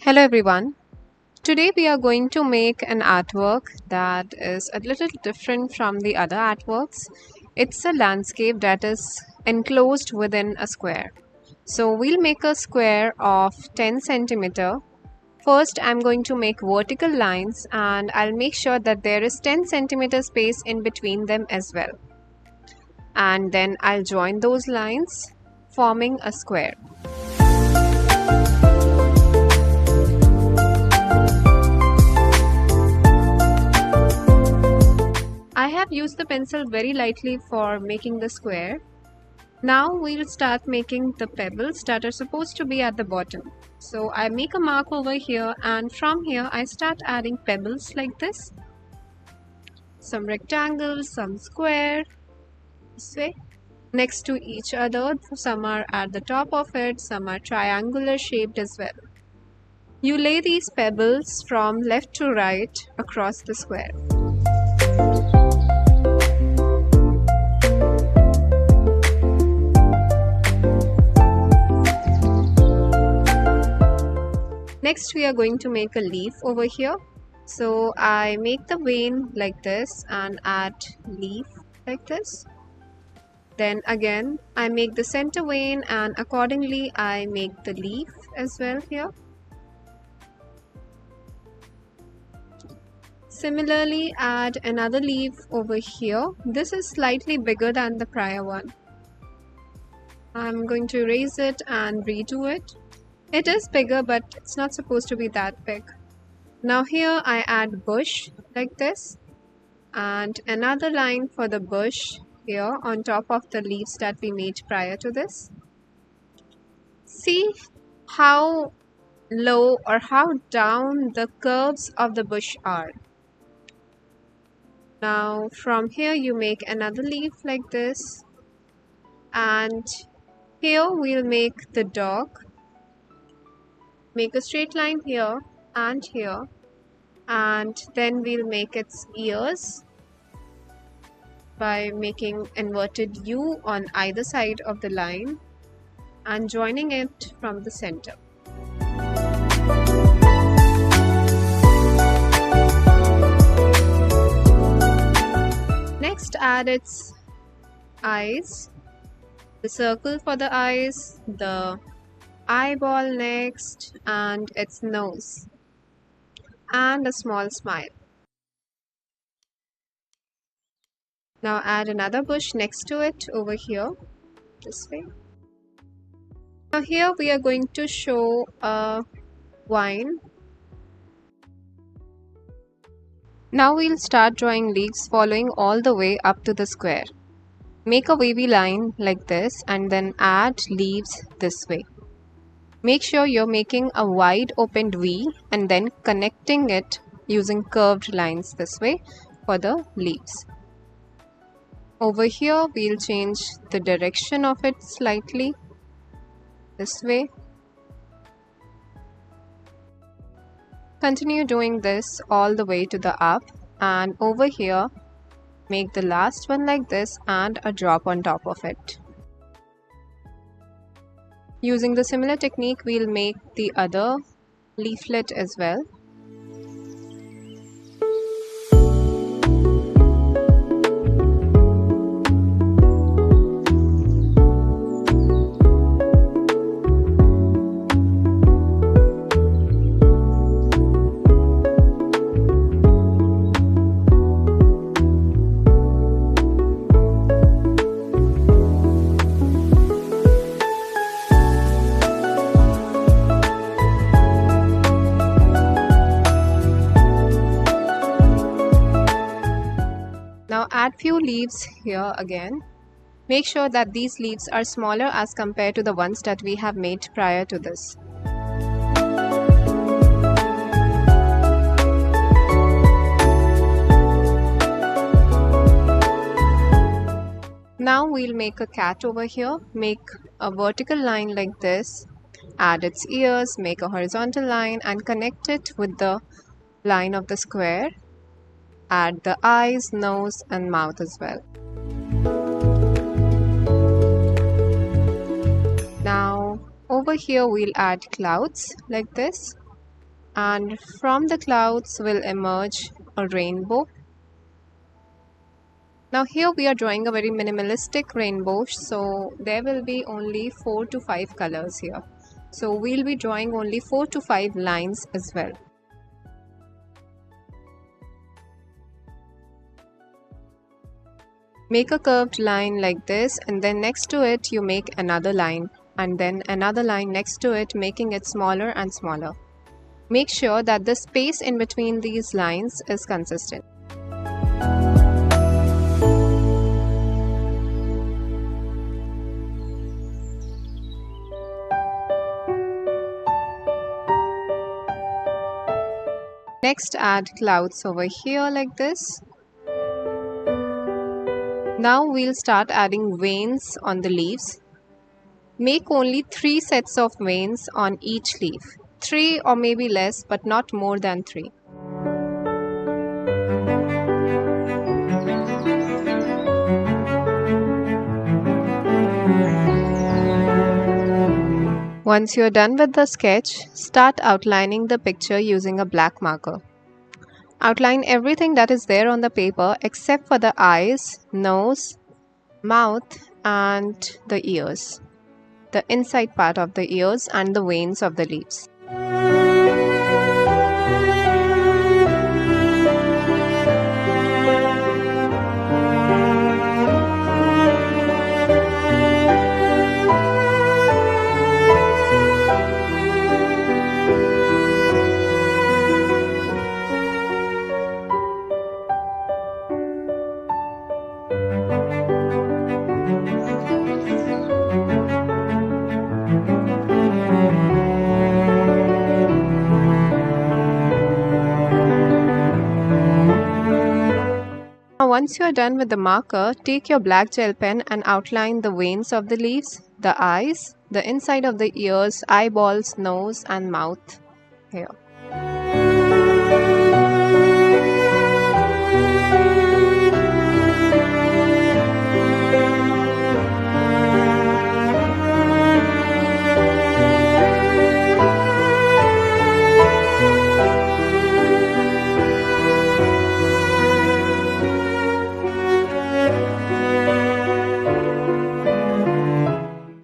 Hello everyone. Today we are going to make an artwork that is a little different from the other artworks. It's a landscape that is enclosed within a square. So we'll make a square of 10 centimeter. First I'm going to make vertical lines and I'll make sure that there is 10 centimeter space in between them as well. And then I'll join those lines forming a square. I have used the pencil very lightly for making the square. Now we'll start making the pebbles that are supposed to be at the bottom. So I make a mark over here and from here I start adding pebbles like this. Some rectangles, some square, this way. Next to each other, some are at the top of it, some are triangular shaped as well. You lay these pebbles from left to right across the square. Next we are going to make a leaf over here. So I make the vein like this and add leaf like this. Then again I make the center vein and accordingly I make the leaf as well here. Similarly add another leaf over here. This is slightly bigger than the prior one. I'm going to erase it and redo it. It is bigger but it's not supposed to be that big. Now here I add bush like this and another line for the bush here on top of the leaves that we made prior to this. See how low or how down the curves of the bush are. Now from here you make another leaf like this and here we'll make the dog. Make a straight line here and here and then we'll make its ears by making inverted U on either side of the line and joining it from the center. Next add its eyes, the circle for the eyes, the eyeball next and its nose and a small smile. Now add another bush next to it over here this way. Now here we are going to show a vine. Now we'll start drawing leaves following all the way up to the square. Make a wavy line like this and then add leaves this way. Make sure you're making a wide opened V and then connecting it using curved lines this way for the leaves. Over here we'll change the direction of it slightly this way. Continue doing this all the way to the up and over here make the last one like this and a drop on top of it. Using the similar technique, we'll make the other leaflet as well. Now add few leaves here again. Make sure that these leaves are smaller as compared to the ones that we have made prior to this. Now we'll make a cat over here. Make a vertical line like this. Add its ears, make a horizontal line and connect it with the line of the square. Add the eyes, nose and mouth as well. Now over here we'll add clouds like this. and from the clouds will emerge a rainbow. Now here we are drawing a very minimalistic rainbow, so there will be only 4 to 5 colors here. So we'll be drawing only 4 to 5 lines as well. Make a curved line like this, and then next to it you make another line, and then another line next to it, making it smaller and smaller. Make sure that the space in between these lines is consistent. Next, add clouds over here like this. Now we'll start adding veins on the leaves. Make only 3 sets of veins on each leaf. 3 or maybe less, but not more than 3. Once you're done with the sketch, start outlining the picture using a black marker. Outline everything that is there on the paper except for the eyes, nose, mouth and the ears. The inside part of the ears and the veins of the leaves. Once you are done with the marker, take your black gel pen and outline the veins of the leaves, the eyes, the inside of the ears, eyeballs, nose and mouth here.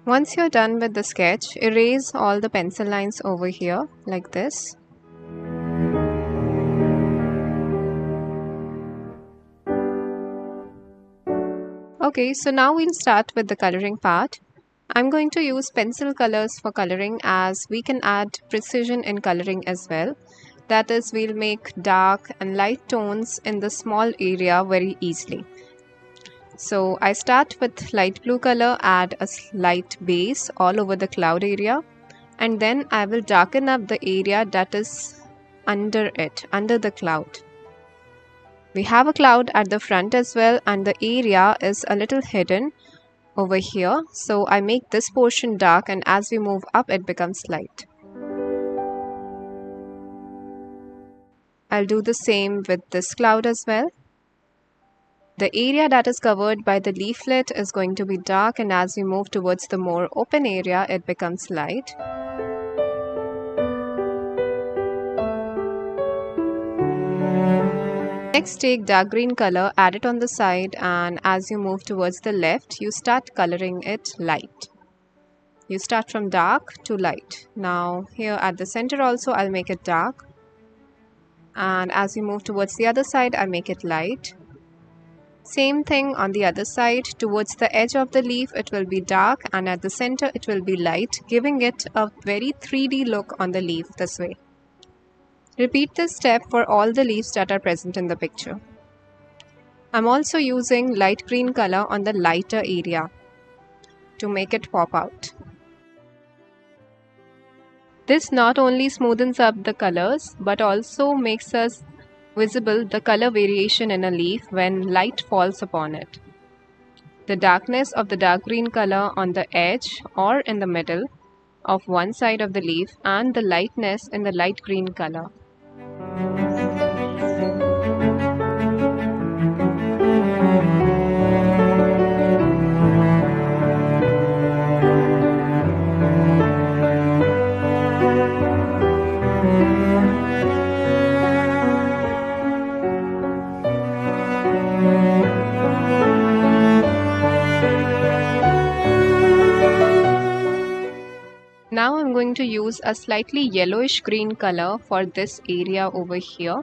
Once you're done with the sketch, erase all the pencil lines over here like this. Okay, so now we'll start with the coloring part. I'm going to use pencil colors for coloring, as we can add precision in coloring as well. That is, we'll make dark and light tones in the small area very easily. So I start with light blue color, add a light base all over the cloud area, and then I will darken up the area that is under it, under the cloud. We have a cloud at the front as well, and the area is a little hidden over here. So I make this portion dark, and as we move up it becomes light. I'll do the same with this cloud as well. The area that is covered by the leaflet is going to be dark, and as we move towards the more open area, it becomes light. Next, take dark green color, add it on the side, and as you move towards the left, you start coloring it light. You start from dark to light. Now here at the center also I'll make it dark, and as you move towards the other side, I'll make it light. Same thing on the other side. Towards the edge of the leaf it will be dark, and at the center it will be light, giving it a very 3D look on the leaf this way. Repeat this step for all the leaves that are present in the picture. I'm also using light green color on the lighter area to make it pop out. This not only smoothens up the colors but also makes us visible the color variation in a leaf when light falls upon it. The darkness of the dark green color on the edge or in the middle of one side of the leaf, and the lightness in the light green color. Now I'm going to use a slightly yellowish green color for this area over here.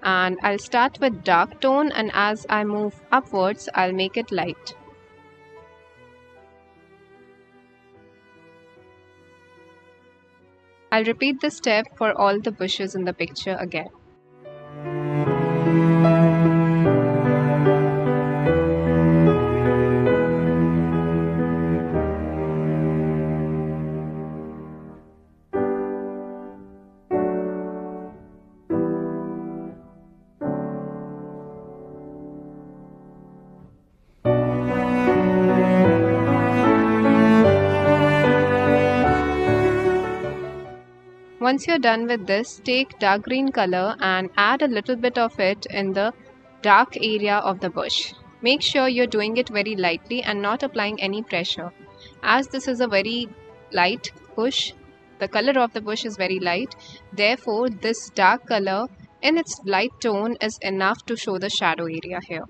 And I'll start with dark tone, and as I move upwards, I'll make it light. I'll repeat this step for all the bushes in the picture again. Once you're done with this, take dark green color and add a little bit of it in the dark area of the bush. Make sure you're doing it very lightly and not applying any pressure. As this is a very light bush, the color of the bush is very light, therefore this dark color in its light tone is enough to show the shadow area here.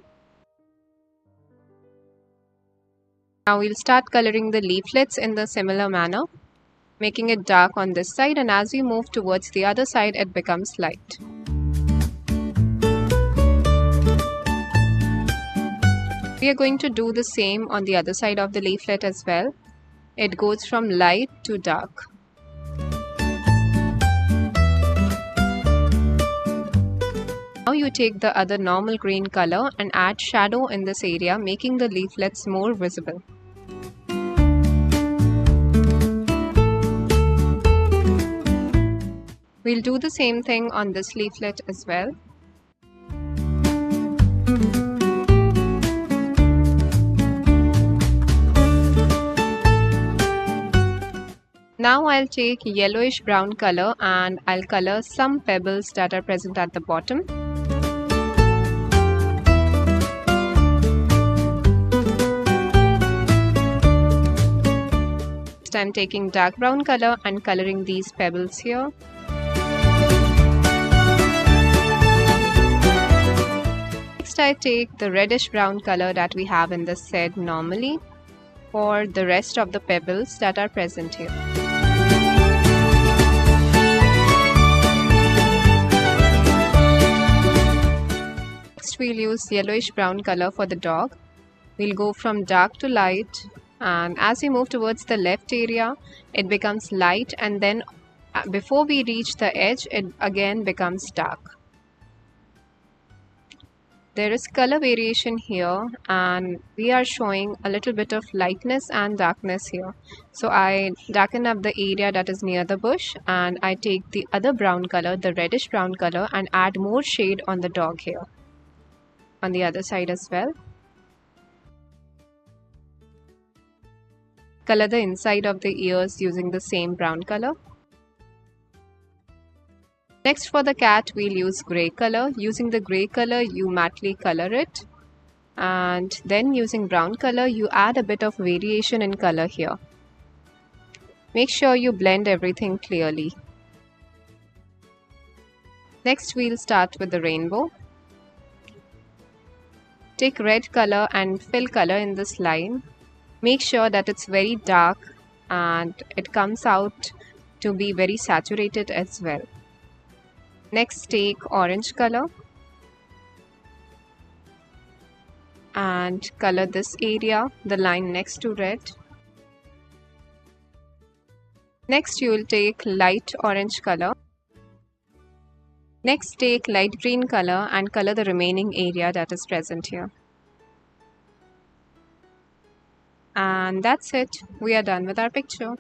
Now we'll start coloring the leaflets in the similar manner, making it dark on this side, and as we move towards the other side it becomes light. We are going to do the same on the other side of the leaflet as well. It goes from light to dark. Now you take the other normal green color and add shadow in this area, making the leaflets more visible. We'll do the same thing on this leaflet as well. Now I'll take yellowish brown color and I'll color some pebbles that are present at the bottom. Next I'm taking dark brown color and coloring these pebbles here. I take the reddish brown color that we have in the set normally for the rest of the pebbles that are present here. Next we'll use yellowish brown color for the dog. We'll go from dark to light, and as we move towards the left area it becomes light, and then before we reach the edge it again becomes dark. There is color variation here and we are showing a little bit of lightness and darkness here. So I darken up the area that is near the bush and I take the other brown color, the reddish brown color, and add more shade on the dog here. On the other side as well. Color the inside of the ears using the same brown color. Next for the cat we'll use grey color. Using the grey color you mattely color it, and then using brown color you add a bit of variation in color here. Make sure you blend everything clearly. Next we'll start with the rainbow. Take red color and fill color in this line. Make sure that it's very dark and it comes out to be very saturated as well. Next take orange color and color this area, the line next to red. Next you will take light orange color. Next take light green color and color the remaining area that is present here. And that's it. We are done with our picture.